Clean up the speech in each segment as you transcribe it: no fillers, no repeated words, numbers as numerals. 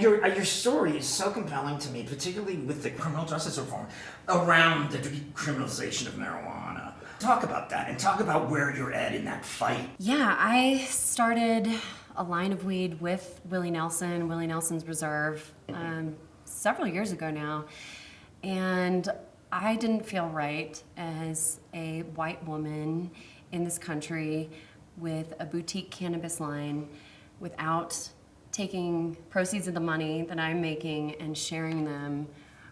your story is so compelling to me, particularly with the criminal justice reform around the decriminalization of marijuana. Talk about that and talk about where you're at in that fight. Yeah, I started a line of weed with Willie Nelson, Willie Nelson's Reserve, several years ago now. And I didn't feel right as a white woman in this country with a boutique cannabis line without taking proceeds of the money that I'm making and sharing them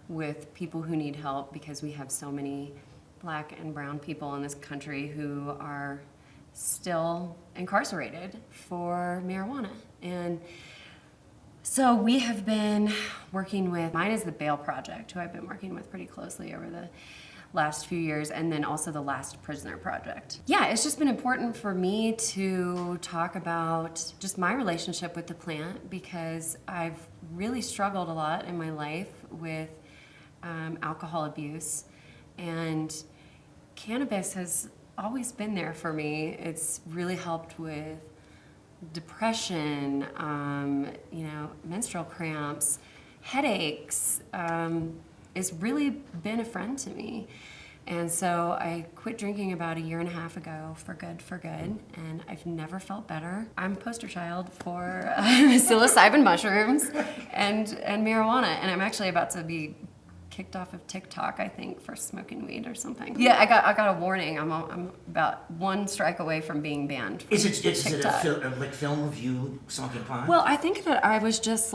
with people who need help, because we have so many Black and brown people in this country who are still incarcerated for marijuana. And so we have been working with, mine is the Bail Project, who I've been working with pretty closely over the last few years, and then also the Last Prisoner Project. Yeah, it's just been important for me to talk about just my relationship with the plant, because I've really struggled a lot in my life with alcohol abuse, and cannabis has always been there for me. It's really helped with depression, menstrual cramps, headaches. It's really been a friend to me. And so I quit drinking about 1.5 years ago for good, and I've never felt better. I'm a poster child for psilocybin mushrooms and marijuana, and I'm actually about to be kicked off of TikTok, I think, for smoking weed or something. Yeah, I got a warning. I'm about one strike away from being banned from TikTok. Is it a film of you smoking pot? Well, I think that I was just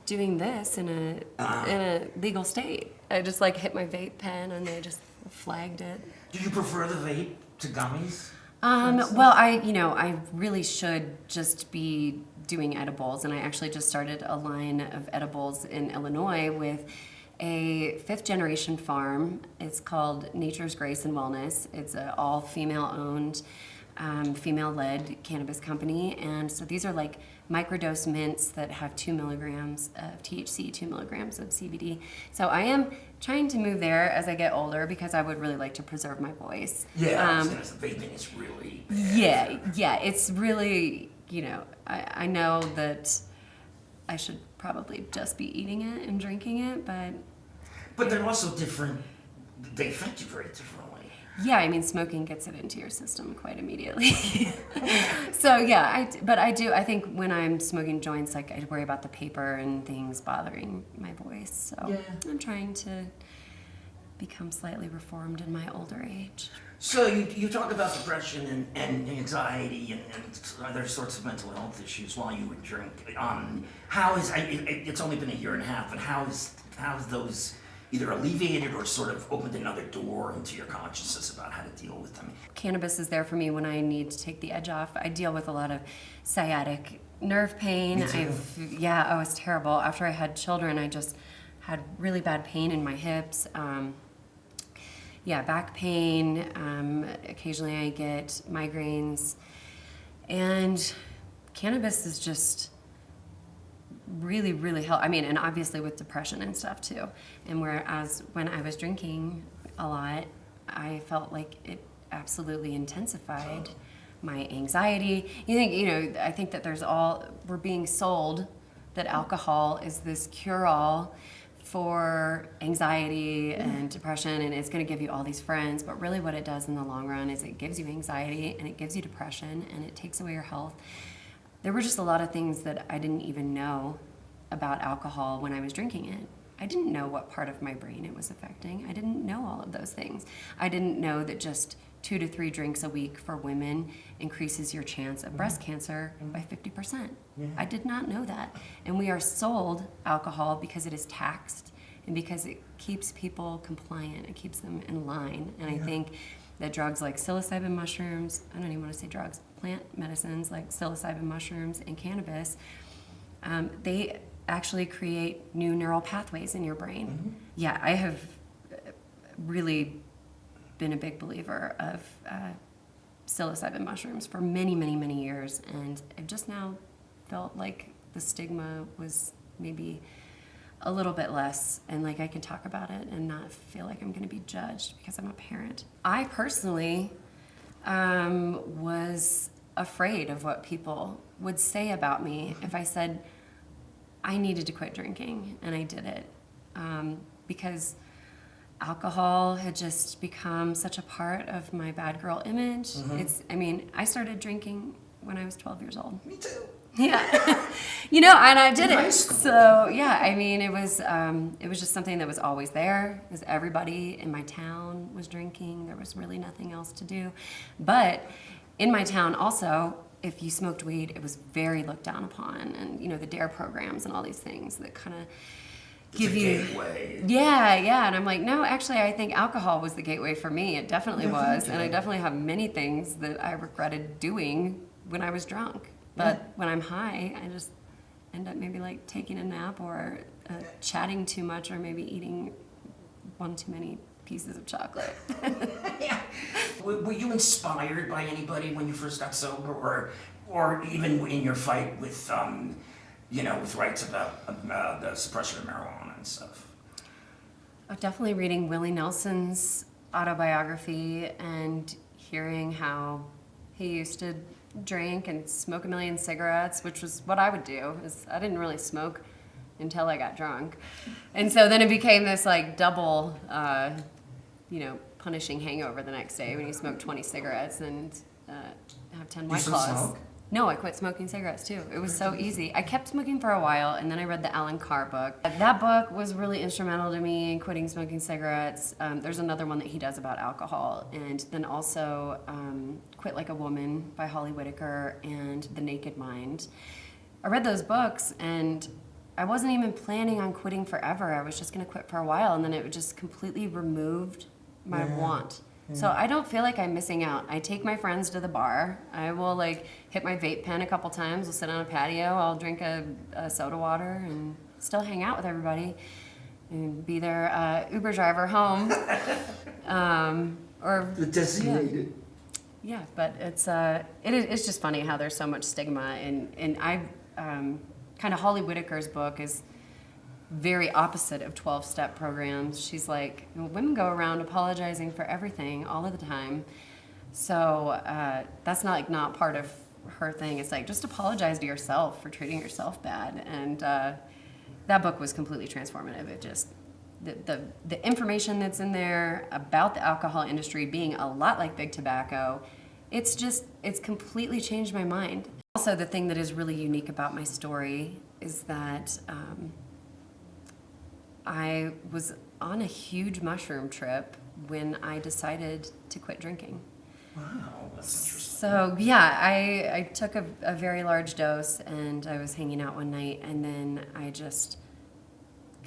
doing this in a legal state. I just hit my vape pen and they just flagged it. Do you prefer the vape to gummies? Well, I really should just be doing edibles, and I actually just started a line of edibles in Illinois with a 5th-generation farm. It's called Nature's Grace and Wellness. It's an all female-owned, female-led cannabis company, and so these are microdose mints that have 2 milligrams of THC, 2 milligrams of CBD. So I am trying to move there as I get older, because I would really like to preserve my voice. Yeah, vaping is really bad. Yeah, it's really, I know that I should probably just be eating it and drinking it, but they're also different. They affect you very differently. Yeah, I mean, smoking gets it into your system quite immediately. So yeah, I think when I'm smoking joints, I worry about the paper and things bothering my voice. So yeah. I'm trying to become slightly reformed in my older age. So you talk about depression and anxiety and other sorts of mental health issues while you would drink. How is it's only been 1.5 years, but how's those either alleviated or sort of opened another door into your consciousness about how to deal with them? Cannabis is there for me when I need to take the edge off. I deal with a lot of sciatic nerve pain. Me too. It's terrible. After I had children, I just had really bad pain in my hips. Back pain. Occasionally I get migraines. And cannabis is just really, really help. I mean, and obviously with depression and stuff too. And whereas when I was drinking a lot, I felt like it absolutely intensified my anxiety. I think that we're being sold that alcohol is this cure-all for anxiety and depression, and it's going to give you all these friends, but really what it does in the long run is it gives you anxiety and it gives you depression and it takes away your health. There were just a lot of things that I didn't even know about alcohol when I was drinking it. I didn't know what part of my brain it was affecting. I didn't know all of those things. I didn't know that just 2 to 3 drinks a week for women increases your chance of breast cancer by 50%. Yeah. I did not know that. And we are sold alcohol because it is taxed and because it keeps people compliant, it keeps them in line. And I think that drugs like psilocybin mushrooms, I don't even want to say drugs, plant medicines like psilocybin mushrooms and cannabis, they actually create new neural pathways in your brain. Mm-hmm. Yeah, I have really been a big believer of psilocybin mushrooms for many, many, many years, and I've just now felt like the stigma was maybe a little bit less, and I can talk about it and not feel like I'm going to be judged because I'm a parent. I personally was afraid of what people would say about me if I said I needed to quit drinking, and I did it because alcohol had just become such a part of my bad girl image. I started drinking when I was 12 years old. Me too. Yeah. And I did In high it. school. So, yeah, it was just something that was always there, because everybody in my town was drinking. There was really nothing else to do. But in my town also, if you smoked weed, it was very looked down upon. And, the DARE programs and all these things that kind of give you gateway. Yeah, and I'm like, no, actually, I think alcohol was the gateway for me. It definitely was, and I definitely have many things that I regretted doing when I was drunk. But when I'm high, I just end up maybe like taking a nap or chatting too much, or maybe eating one too many pieces of chocolate. Yeah. Were you inspired by anybody when you first got sober, or even in your fight with with rights about the suppression of marijuana and stuff? Definitely reading Willie Nelson's autobiography and hearing how he used to drink and smoke a million cigarettes, which was what I would do. I didn't really smoke until I got drunk. And so then it became this like double, punishing hangover the next day when you smoke 20 cigarettes and have 10 White still Claws. smoke? No, I quit smoking cigarettes too. It was so easy. I kept smoking for a while, and then I read the Alan Carr book. That book was really instrumental to me in quitting smoking cigarettes. There's another one that he does about alcohol, and then also Quit Like a Woman by Holly Whitaker and The Naked Mind. I read those books, and I wasn't even planning on quitting forever. I was just going to quit for a while, and then it just completely removed my want. So I don't feel like I'm missing out. I take my friends to the bar. I will hit my vape pen a couple times. We'll sit on a patio. I'll drink a soda water and still hang out with everybody and be their Uber driver home. Or The designated. Yeah, but it's just funny how there's so much stigma, and I kind of Holly Whitaker's book is very opposite of 12-step programs. She's like, women go around apologizing for everything all of the time. So that's not part of her thing. It's like, just apologize to yourself for treating yourself bad. And that book was completely transformative. It just, the information that's in there about the alcohol industry being a lot like big tobacco, it's completely changed my mind. Also, the thing that is really unique about my story is that I was on a huge mushroom trip when I decided to quit drinking. Wow, that's interesting. So yeah, I took a very large dose, and I was hanging out one night, and then I just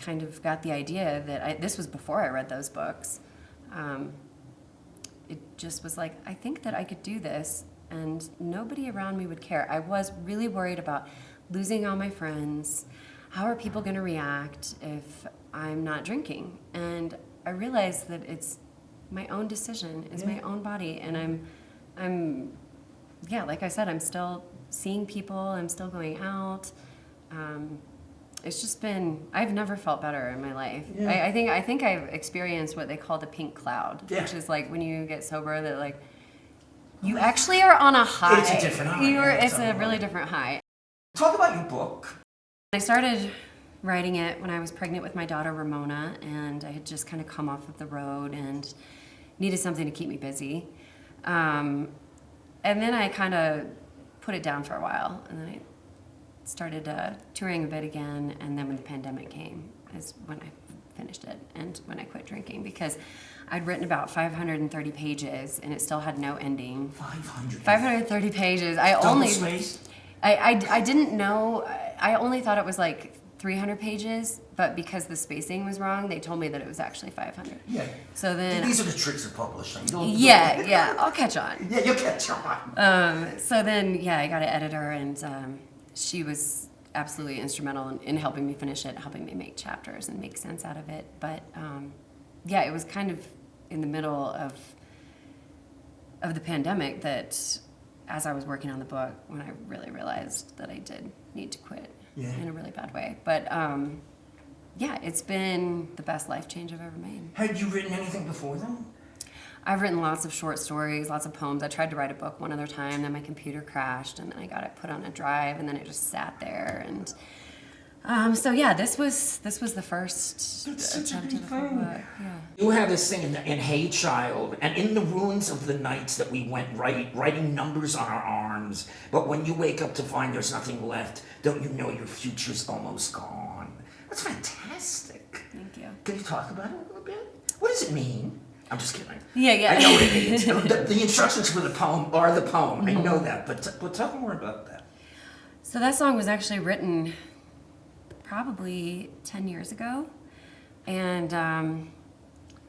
kind of got the idea that this was before I read those books. It just was like, I think that I could do this, and nobody around me would care. I was really worried about losing all my friends. How are people going to react if I'm not drinking? And I realized that it's my own decision, it's my own body, and I'm like I said, I'm still seeing people, I'm still going out. It's just been, I've never felt better in my life. Yeah. I think I've experienced what they call the pink cloud, which is like when you get sober, that like you actually are on a high. It's a different high. It's a really different high. Talk about your book. I started writing it when I was pregnant with my daughter Ramona, and I had just kind of come off of the road and needed something to keep me busy. And then I kind of put it down for a while, and then I started touring a bit again, and then when the pandemic came is when I finished it, and when I quit drinking, because I'd written about 530 pages and it still had no ending. 530 pages. Double spaced? I didn't know. I only thought it was like 300 pages, but because the spacing was wrong, they told me that it was actually 500. Yeah. So then. These are the tricks of publishing. Yeah, I'll catch on. Yeah, you'll catch on. So then, I got an editor, and she was absolutely instrumental in helping me finish it, helping me make chapters and make sense out of it. But it was kind of in the middle of the pandemic that, as I was working on the book, when I really realized that I did need to quit in a really bad way. But it's been the best life change I've ever made. Had you written anything before then? I've written lots of short stories, lots of poems. I tried to write a book one other time, then my computer crashed, and then I got it put on a drive, and then it just sat there. And So yeah, this was the first That's such a attempt big at a full thing. book. Yeah. You had this thing in Hey Child, and in the ruins of the nights that we went writing numbers on our arms, but when you wake up to find there's nothing left, don't you know your future's almost gone? That's fantastic. Thank you. Can you talk about it a little bit? What does it mean? I'm just kidding. Yeah. I know what it means. The instructions for the poem are the poem. I know that, but talk more about that. So that song was actually written probably 10 years ago, and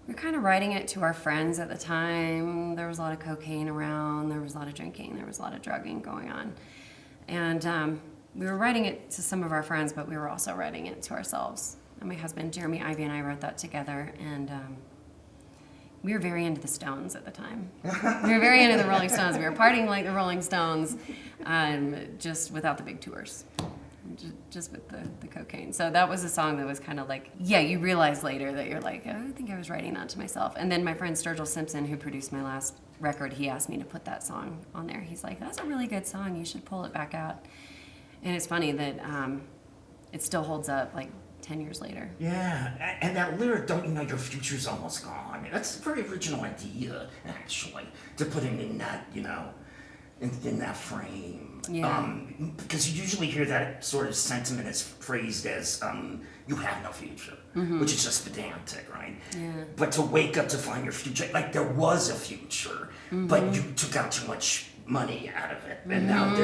we were kind of writing it to our friends at the time. There was a lot of cocaine around, there was a lot of drinking, there was a lot of drugging going on, and we were writing it to some of our friends, but we were also writing it to ourselves. And my husband Jeremy Ivy and I wrote that together, and we were very into the Stones at the time. We were very into the Rolling Stones. We were partying like the Rolling Stones, just without the big tours, just with the cocaine. So that was a song that was kind of like, yeah, you realize later that you're like, oh, I think I was writing that to myself. And then my friend Sturgill Simpson, who produced my last record, he asked me to put that song on there. He's like, that's a really good song. You should pull it back out. And it's funny that it still holds up like 10 years later. Yeah, and that lyric, don't you know your future's almost gone? I mean, that's a very original idea, actually, to put it in that, in that frame. Yeah. Because you usually hear that sort of sentiment as phrased as, you have no future, which is just pedantic, right? Yeah. But to wake up to find your future, like there was a future, but you took out too much money out of it, and now the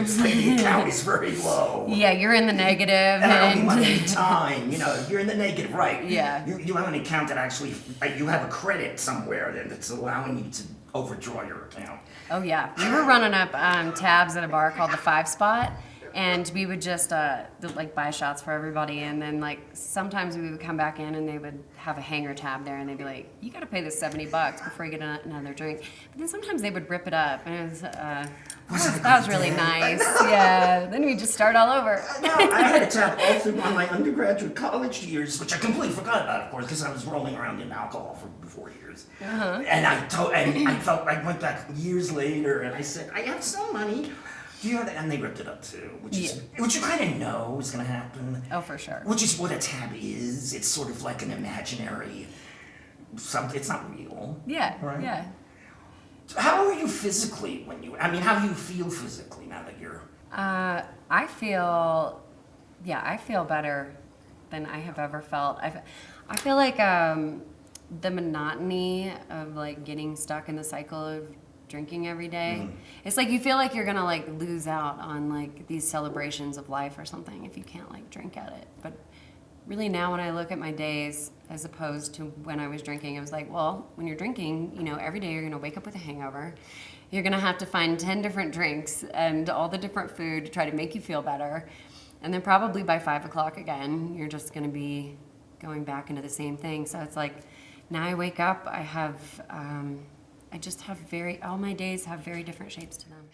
account is very low. Yeah, you're in the negative. And I don't want any time, you're in the negative, right? Yeah. You have an account that actually, you have a credit somewhere that's allowing you to overdraw your account. Oh yeah, we were running up tabs at a bar called the Five Spot, and we would just like buy shots for everybody, and then like sometimes we would come back in and they would have a hanger tab there, and they'd be like, "You got to pay this $70 before you get another drink." But then sometimes they would rip it up, and it was that was really nice. Yeah, then we just start all over. No, I had a tab all through my undergraduate college years, which I completely forgot about, of course, because I was rolling around in alcohol for 4 years. And I went back years later, and I said, I have some money. Do you have that? And they ripped it up too, which you kind of know is going to happen. Oh, for sure. Which is what a tab is. It's sort of like an imaginary something. It's not real. Yeah. Right? Yeah. How are you physically how do you feel physically now that you're... I feel better than I have ever felt. I feel like the monotony of like getting stuck in the cycle of drinking every day. It's like you feel like you're gonna like lose out on like these celebrations of life or something if you can't like drink at it. But really now when I look at my days as opposed to when I was drinking, I was like, well, when you're drinking, every day you're gonna wake up with a hangover. You're gonna have to find 10 different drinks and all the different food to try to make you feel better. And then probably by 5 o'clock again, you're just gonna be going back into the same thing. So it's like, now I wake up, I just have all my days have very different shapes to them.